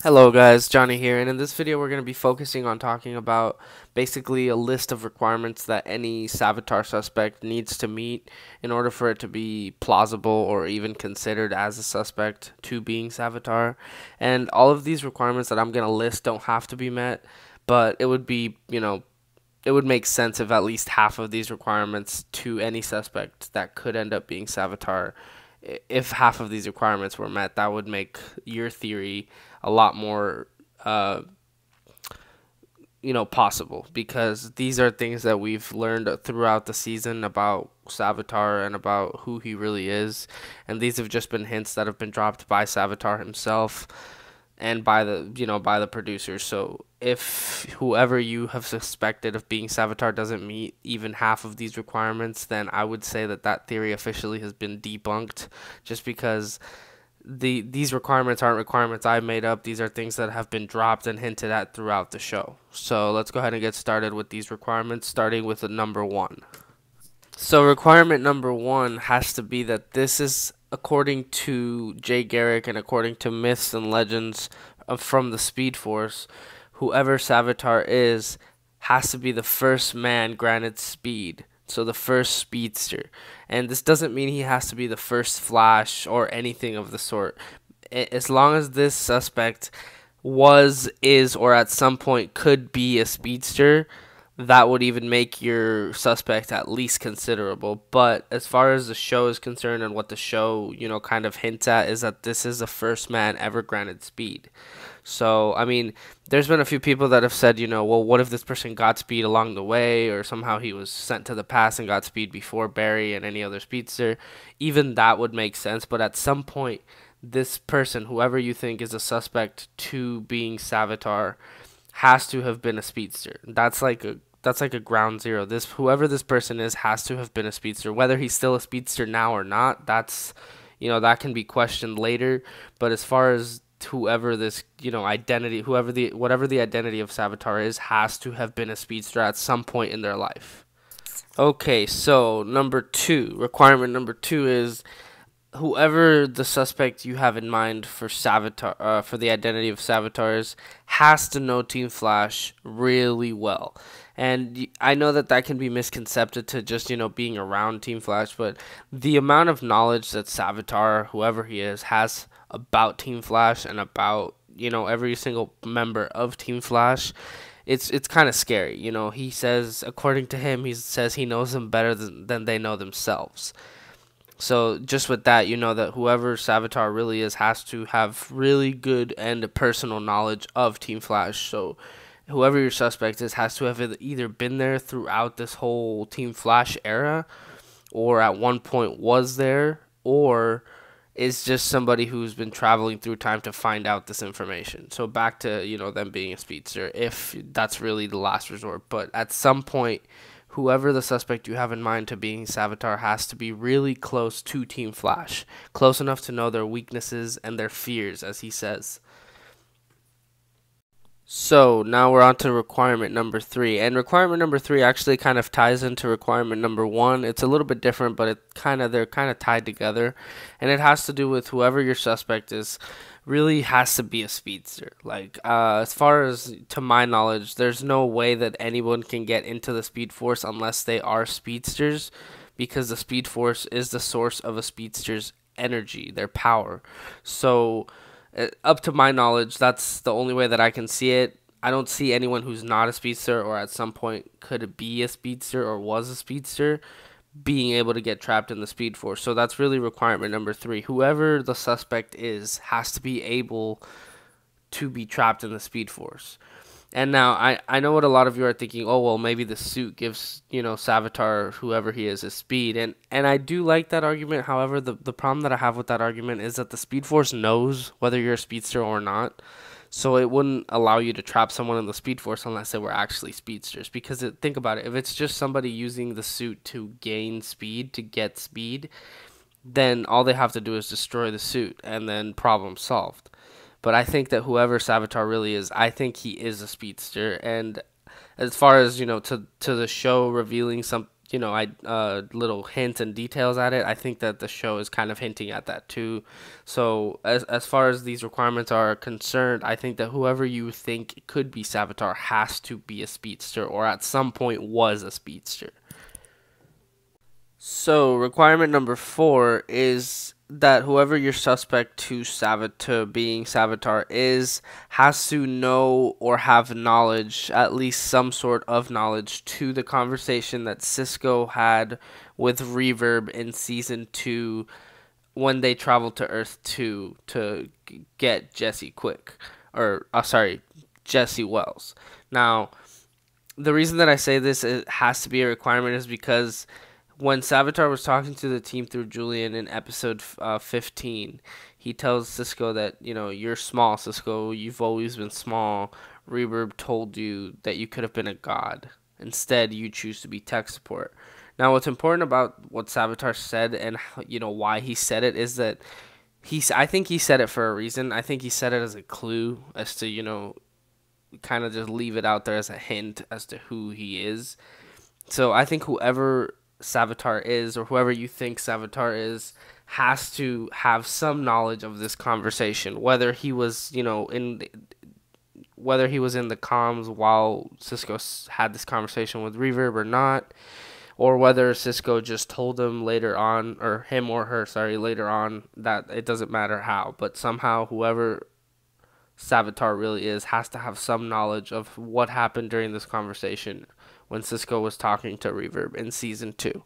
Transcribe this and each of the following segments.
Hello guys, Johnny here, and in this video we're going to be focusing on talking about basically a list of requirements that any Savitar suspect needs to meet in order for it to be plausible or even considered as a suspect to being Savitar. And all of these requirements that I'm going to list don't have to be met, but it would be, it would make sense if at least half of these requirements to any suspect that could end up being Savitar, if half of these requirements were met, that would make your theory a lot more possible, because these are things that we've learned throughout the season about Savitar and about who he really is, and these have just been hints that have been dropped by Savitar himself and by the producers. So if whoever you have suspected of being Savitar doesn't meet even half of these requirements, then I would say that that theory officially has been debunked, just because these requirements aren't requirements I made up. These are things that have been dropped and hinted at throughout the show. So let's go ahead and get started with these requirements, starting with the number one. So requirement number one has to be that this is according to Jay Garrick and according to myths and legends from the Speed Force. Whoever Savitar is has to be the first man granted speed. So the first speedster. And this doesn't mean he has to be the first Flash or anything of the sort. As long as this suspect was, is, or at some point could be a speedster, that would even make your suspect at least considerable. But as far as the show is concerned, and what the show, kind of hints at, is that this is the first man ever granted speed. So, I mean, there's been a few people that have said, well, what if this person got speed along the way, or somehow he was sent to the past and got speed before Barry and any other speedster? Even that would make sense, but at some point, this person, whoever you think is a suspect to being Savitar, has to have been a speedster. That's like a ground zero. Whoever this person is has to have been a speedster. Whether he's still a speedster now or not, that's that can be questioned later. But as far as whoever this identity, whatever the identity of Savitar is, has to have been a speedster at some point in their life. Okay, so requirement number two is whoever the suspect you have in mind for Savitar, for the identity of Savitars, has to know Team Flash really well. And I know that can be misconcepted to just, being around Team Flash, but the amount of knowledge that Savitar, whoever he is, has about Team Flash and about, every single member of Team Flash, it's kind of scary. He says, according to him, he says he knows them better than they know themselves. So just with that, that whoever Savitar really is has to have really good and personal knowledge of Team Flash. So whoever your suspect is has to have either been there throughout this whole Team Flash era, or at one point was there, or is just somebody who's been traveling through time to find out this information. So back to, them being a speedster, if that's really the last resort. But at some point, whoever the suspect you have in mind to being Savitar has to be really close to Team Flash, close enough to know their weaknesses and their fears, as he says. So now we're on to requirement number three, and requirement number three actually kind of ties into requirement number one. It's a little bit different, but they're kind of tied together, and it has to do with whoever your suspect is really has to be a speedster. Like, as far as to my knowledge, there's no way that anyone can get into the Speed Force unless they are speedsters, because the Speed Force is the source of a speedster's energy, their power. So up to my knowledge, that's the only way that I can see it. I don't see anyone who's not a speedster, or at some point could be a speedster or was a speedster, being able to get trapped in the Speed Force. So that's really requirement number three. Whoever the suspect is has to be able to be trapped in the Speed Force. And now, I know what a lot of you are thinking, oh, well, maybe the suit gives, Savitar, whoever he is, his speed. And I do like that argument. However, the problem that I have with that argument is that the Speed Force knows whether you're a speedster or not. So it wouldn't allow you to trap someone in the Speed Force unless they were actually speedsters. Because think about it, if it's just somebody using the suit to gain speed, to get speed, then all they have to do is destroy the suit, and then problem solved. But I think that whoever Savitar really is, I think he is a speedster. And as far as, to the show revealing some, little hints and details at it. I think that the show is kind of hinting at that too. So as far as these requirements are concerned, I think that whoever you think could be Savitar has to be a speedster, or at some point was a speedster. So requirement number 4 is that whoever your suspect to being Savitar is has to know or have knowledge, at least some sort of knowledge, to the conversation that Cisco had with Reverb in season 2 when they traveled to Earth 2 to get Jesse Quick, or sorry, Jesse Wells. Now, the reason that I say this, it has to be a requirement, is because when Savitar was talking to the team through Julian in episode 15, he tells Cisco that, you're small, Cisco. You've always been small. Reverb told you that you could have been a god. Instead, you choose to be tech support. Now, what's important about what Savitar said and, why he said it is that I think he said it for a reason. I think he said it as a clue as to, kind of just leave it out there as a hint as to who he is. So I think whoever Savitar is, or whoever you think Savitar is, has to have some knowledge of this conversation, whether he was whether he was in the comms while Cisco had this conversation with Reverb or not, or whether Cisco just told him later on, or him or her, sorry, later on. That it doesn't matter how, but somehow whoever Savitar really is has to have some knowledge of what happened during this conversation when Cisco was talking to Reverb in season 2.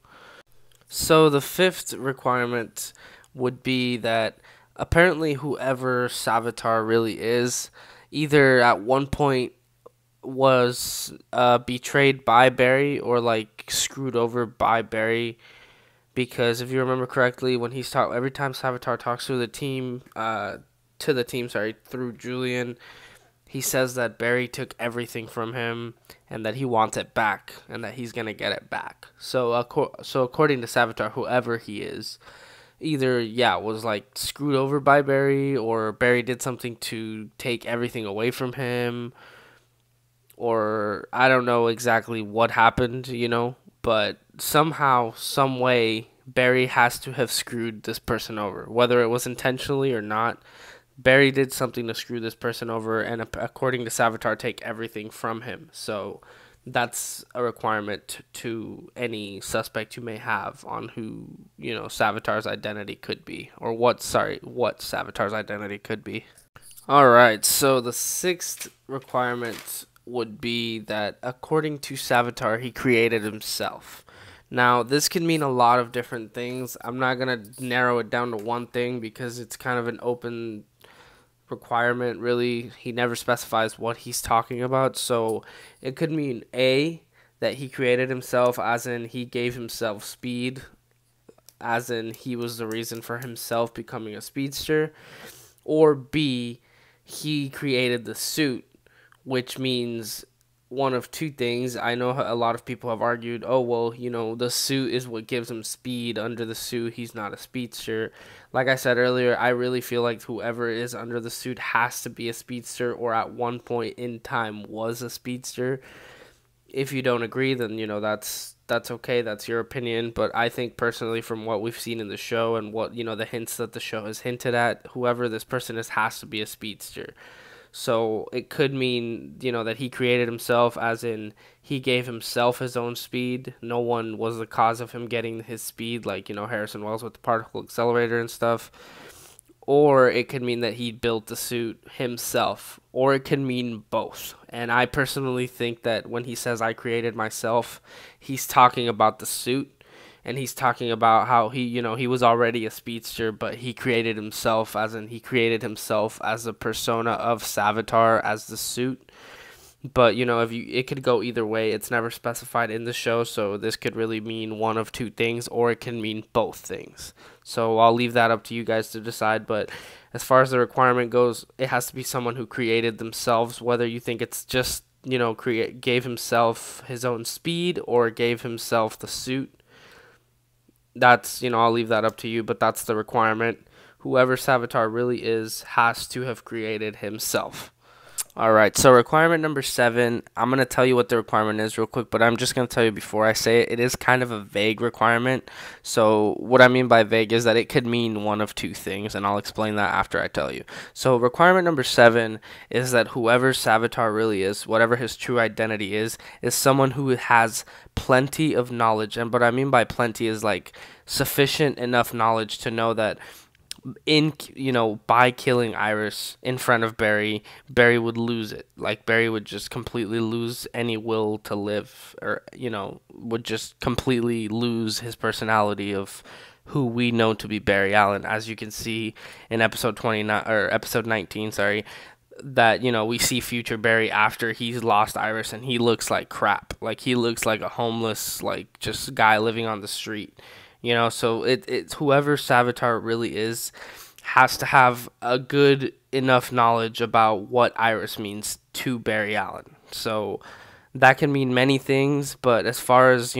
So the 5th requirement would be that apparently whoever Savitar really is, either at one point was betrayed by Barry, or screwed over by Barry. Because if you remember correctly, when every time Savitar talks to the team, through Julian, he says that Barry took everything from him and that he wants it back and that he's going to get it back. So according to Savitar, whoever he is, either, was screwed over by Barry, or Barry did something to take everything away from him, or I don't know exactly what happened, but somehow, some way, Barry has to have screwed this person over, whether it was intentionally or not. Barry did something to screw this person over, and according to Savitar, take everything from him. So that's a requirement to any suspect you may have on who, Savitar's identity could be, or what Savitar's identity could be. All right, so the 6th requirement would be that according to Savitar, he created himself. Now, this can mean a lot of different things. I'm not going to narrow it down to one thing because it's kind of an open requirement, really. He never specifies what he's talking about. So it could mean A, that he created himself, as in he gave himself speed, as in he was the reason for himself becoming a speedster. Or B, he created the suit, which means one of two things. I know a lot of people have argued, oh, well, the suit is what gives him speed. Under the suit, he's not a speedster. Like I said earlier, I really feel like whoever is under the suit has to be a speedster, or at one point in time was a speedster. If you don't agree, then, that's okay. That's your opinion. But I think personally, from what we've seen in the show and what, the hints that the show has hinted at, whoever this person is has to be a speedster. So it could mean, that he created himself, as in he gave himself his own speed. No one was the cause of him getting his speed, like, Harrison Wells with the particle accelerator and stuff. Or it could mean that he built the suit himself. Or it can mean both. And I personally think that when he says, I created myself, he's talking about the suit. And he's talking about how he was already a speedster, but he created himself, as in he created himself as a persona of Savitar as the suit. But, it could go either way. It's never specified in the show, so this could really mean one of two things, or it can mean both things. So I'll leave that up to you guys to decide, but as far as the requirement goes, it has to be someone who created themselves, whether you think it's just, gave himself his own speed or gave himself the suit. That's, I'll leave that up to you, but that's the requirement. Whoever Savitar really is has to have created himself. All right, so requirement number 7, I'm going to tell you what the requirement is real quick, but I'm just going to tell you before I say it, it is kind of a vague requirement. So what I mean by vague is that it could mean one of two things, and I'll explain that after I tell you. So requirement number 7 is that whoever Savitar really is, whatever his true identity is someone who has plenty of knowledge. And what I mean by plenty is like sufficient enough knowledge to know that by killing Iris in front of Barry, Barry would lose it. Like Barry would just completely lose any will to live, or would just completely lose his personality of who we know to be Barry Allen. As you can see in episode 29 or episode 19, sorry, that we see future Barry after he's lost Iris, and he looks like crap. Like he looks like a homeless, like just guy living on the street. So it's whoever Savitar really is has to have a good enough knowledge about what Iris means to Barry Allen. So that can mean many things, but as far as,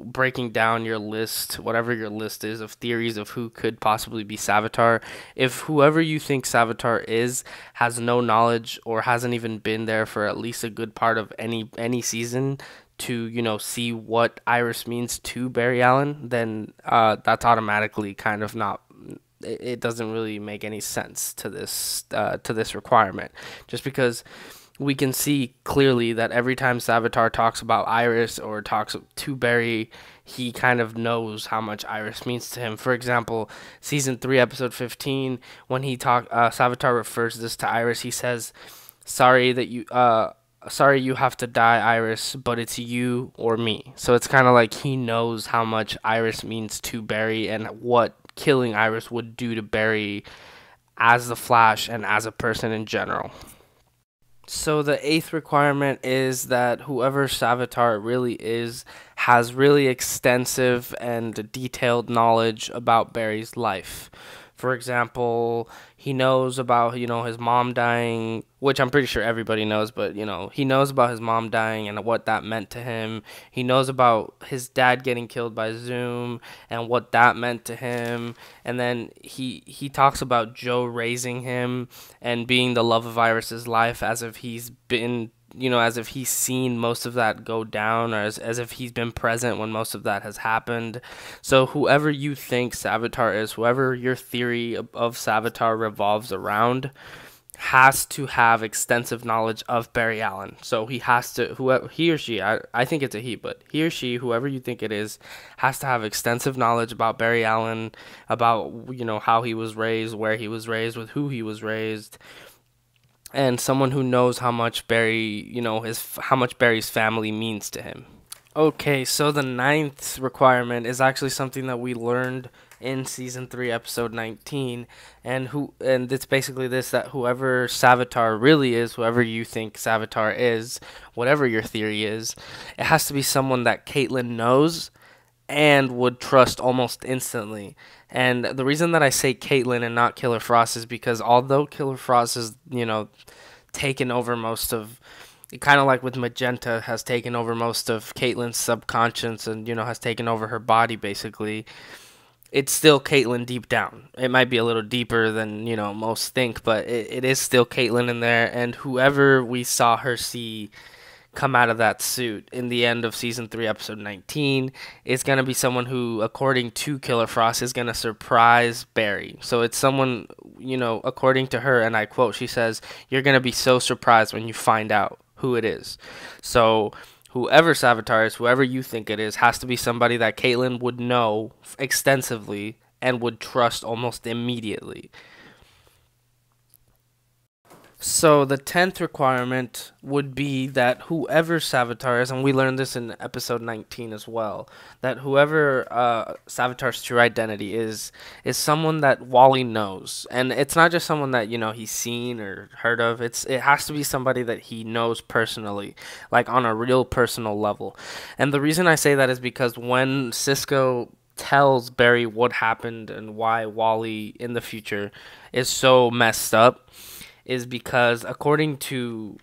breaking down your list, whatever your list is of theories of who could possibly be Savitar, if whoever you think Savitar is has no knowledge or hasn't even been there for at least a good part of any season, to see what Iris means to Barry Allen, then that's automatically kind of not. It doesn't really make any sense to this requirement, just because we can see clearly that every time Savitar talks about Iris or talks to Barry, he kind of knows how much Iris means to him. For example, season 3, episode 15, when Savitar refers this to Iris, he says, "Sorry you have to die, Iris, but it's you or me." So it's kind of like he knows how much Iris means to Barry and what killing Iris would do to Barry as the Flash and as a person in general. So the 8th requirement is that whoever Savitar really is has really extensive and detailed knowledge about Barry's life. For example, he knows about, his mom dying, which I'm pretty sure everybody knows, but, he knows about his mom dying and what that meant to him. He knows about his dad getting killed by Zoom and what that meant to him. And then he talks about Joe raising him and being the love of Iris's life, as if he's been as if he's seen most of that go down, or as if he's been present when most of that has happened. So whoever you think Savitar is, whoever your theory of Savitar revolves around, has to have extensive knowledge of Barry Allen. So he has to, whoever he or she, I think it's a he, but he or she, whoever you think it is, has to have extensive knowledge about Barry Allen, about how he was raised, where he was raised, with who he was raised, and someone who knows how much Barry, how much Barry's family means to him. Okay, so the 9th requirement is actually something that we learned in season 3, episode 19, and it's basically this: that whoever Savitar really is, whoever you think Savitar is, whatever your theory is, it has to be someone that Caitlin knows and would trust almost instantly. And the reason that I say Caitlin and not Killer Frost is because although Killer Frost has, taken over most of, kind of like with Magenta, has taken over most of Caitlin's subconscious and, has taken over her body basically, it's still Caitlin deep down. It might be a little deeper than, most think, but it is still Caitlin in there. And whoever we saw her see come out of that suit in the end of season 3, episode 19, is going to be someone who, according to Killer Frost, is going to surprise Barry. So it's someone, according to her, and I quote, she says, "You're going to be so surprised when you find out who it is." So whoever Savitar is, whoever you think it is, has to be somebody that Caitlin would know extensively and would trust almost immediately. So the 10th requirement would be that whoever Savitar is, and we learned this in episode 19 as well, that whoever Savitar's true identity is someone that Wally knows. And it's not just someone that, he's seen or heard of. It has to be somebody that he knows personally, like on a real personal level. And the reason I say that is because when Cisco tells Barry what happened and why Wally in the future is so messed up, is because according to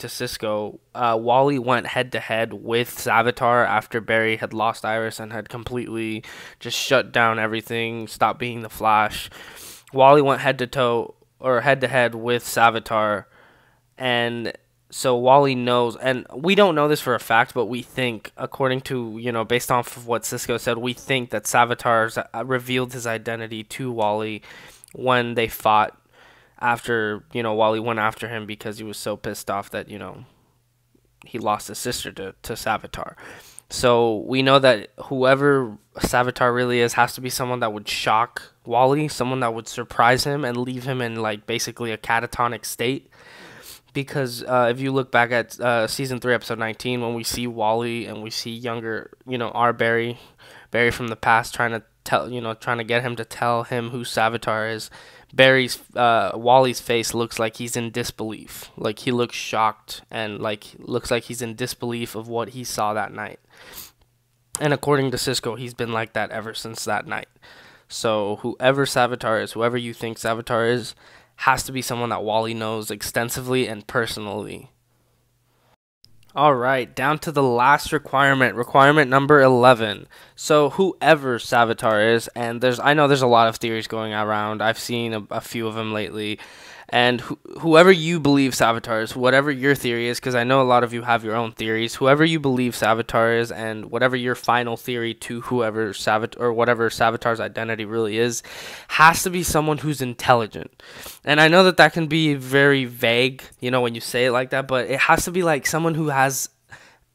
Cisco, Wally went head to head with Savitar after Barry had lost Iris and had completely just shut down everything, stopped being the Flash. Wally went head to head with Savitar And so Wally knows, and we don't know this for a fact, but we think, according to, based off of what Cisco said, we think that Savitars revealed his identity to Wally when they fought after, Wally went after him because he was so pissed off that, he lost his sister to Savitar. So we know that whoever Savitar really is has to be someone that would shock Wally, someone that would surprise him and leave him in like basically a catatonic state. Because if you look back at season 3, episode 19, when we see Wally and we see younger, our Barry from the past trying to get him to tell him who Savitar is, Wally's face looks like he's in disbelief. Like he looks shocked and looks like he's in disbelief of what he saw that night. And according to Cisco, he's been like that ever since that night. So whoever Savitar is, whoever you think Savitar is, has to be someone that Wally knows extensively and personally. Alright, down to the last requirement number 11. So whoever Savitar is, and I know there's a lot of theories going around. I've seen a few of them lately. And whoever you believe Savitar is, whatever your theory is, because I know a lot of you have your own theories, whoever you believe Savitar is, and whatever your final theory to whoever whatever Savitar's identity really is, has to be someone who's intelligent. And I know that can be very vague, when you say it like that, but it has to be like someone who has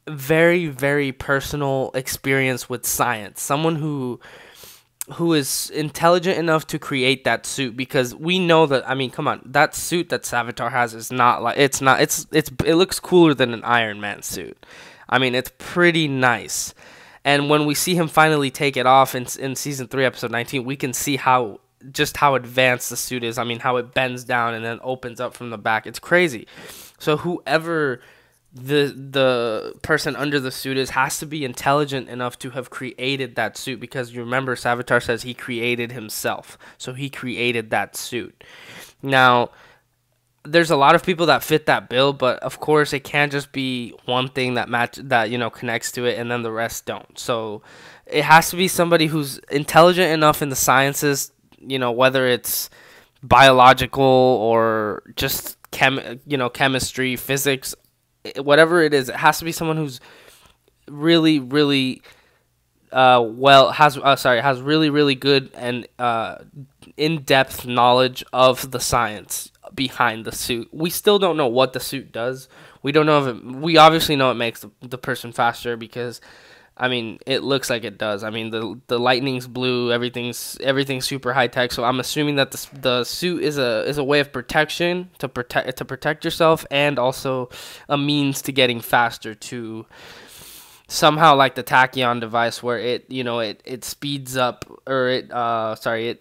very, very personal experience with science, someone who is intelligent enough to create that suit, because we know that, come on, that suit that Savitar has is not like, it looks cooler than an Iron Man suit. It's pretty nice. And when we see him finally take it off in season 3, episode 19, we can see how advanced the suit is. How it bends down and then opens up from the back. It's crazy. So whoever the person under the suit has to be intelligent enough to have created that suit, because you remember Savitar says he created himself, so he created that suit. Now there's a lot of people that fit that bill, but of course it can't just be one thing that connects to it and then the rest don't. So it has to be somebody who's intelligent enough in the sciences, whether it's biological or just chemistry, physics, whatever it is. It has to be someone who's really, really has really, really good and in-depth knowledge of the science behind the suit. We still don't know what the suit does. We don't know if we obviously know it makes the person faster, because it looks like it does. The lightning's blue, everything's super high tech. So I'm assuming that the suit is a way of protection to protect yourself, and also a means to getting faster, to somehow like the tachyon device, where it speeds up, or it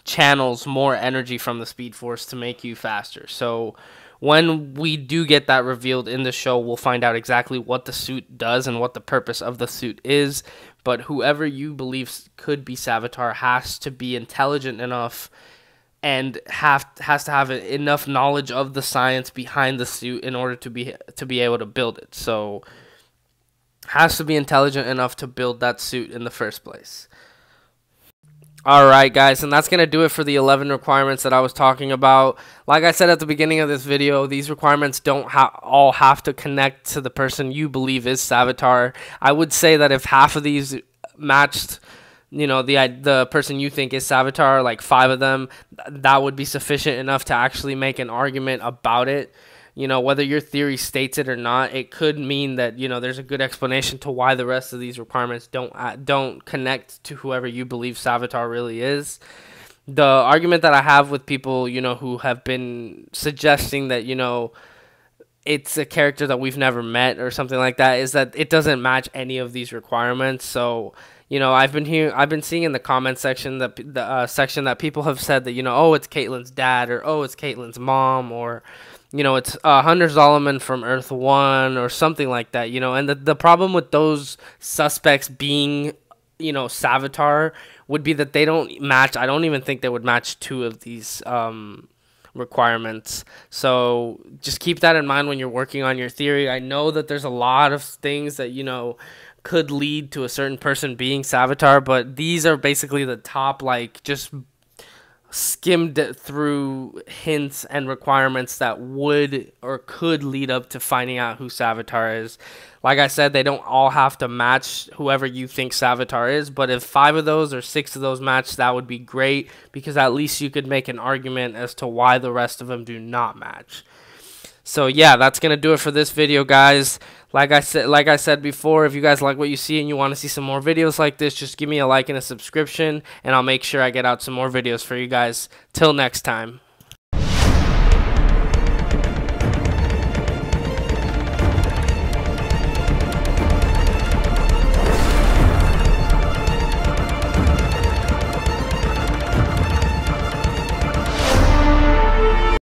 channels more energy from the Speed Force to make you faster. So when we do get that revealed in the show, we'll find out exactly what the suit does and what the purpose of the suit is. But whoever you believe could be Savitar has to be intelligent enough and has to have enough knowledge of the science behind the suit in order to be able to build it. So has to be intelligent enough to build that suit in the first place. Alright guys, and that's going to do it for the 11 requirements that I was talking about. Like I said at the beginning of this video, these requirements don't all have to connect to the person you believe is Savitar. I would say that if half of these matched, the person you think is Savitar, like 5 of them, that would be sufficient enough to actually make an argument about it. Whether your theory states it or not, it could mean that, there's a good explanation to why the rest of these requirements don't connect to whoever you believe Savitar really is. The argument that I have with people, who have been suggesting that, it's a character that we've never met or something like that, is that it doesn't match any of these requirements. So, I've been seeing in the comment section that that people have said that, oh, it's Caitlyn's dad, or oh, it's Caitlyn's mom, or it's Hunter Zolomon from Earth 1 or something like that, and the problem with those suspects being, Savitar would be that they don't match. I don't even think they would match 2 of these requirements. So just keep that in mind when you're working on your theory. I know that there's a lot of things that, could lead to a certain person being Savitar, but these are basically the top, just skimmed through hints and requirements that would or could lead up to finding out who Savitar is. Like I said, they don't all have to match whoever you think Savitar is, but if 5 of those or 6 of those match, that would be great, because at least you could make an argument as to why the rest of them do not match. So yeah, that's gonna do it for this video, guys. Like I said before, if you guys like what you see and you want to see some more videos like this, just give me a like and a subscription, and I'll make sure I get out some more videos for you guys. Till next time.